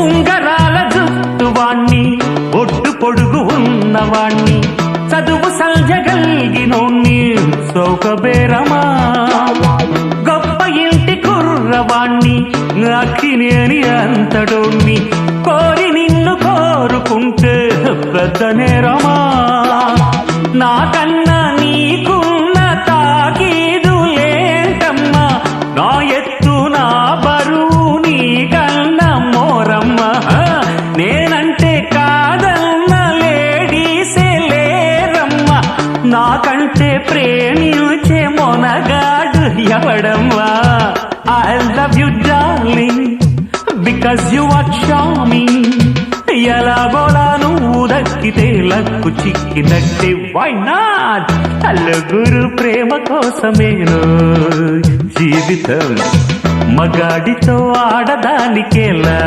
ఉంగరాల జుట్టువాణ్ణి ఒడ్డు పొడుగు ఉన్నవాణ్ణి చదువు సంజగల్గినోణ్ణి సౌకబేరమా గొప్ప ఇంటి కుర్రవాణ్ణి అక్కినేని అంతడోణ్ణి కోరి నిన్ను కోరుకుంటే పెద్ద నేరమా నాకన్నా నీకున్న తాకీదు లేంటమ్మా నా ఎత్తు నా బరువు నీకన్నా మోరమ్మ నేనంటే కాదన్న లేడీసే లేరమ్మ నాకంటే ప్రేమించే Monagadu ఎవడమ్మా I love you darling because you are charming ఎలాగోలా నువ్వు దక్కితే లక్కు చిక్కినట్టే why not అల్లుగురు ప్రేమ కోసమేను జీవితం మగాడితో ఆడదానికేలా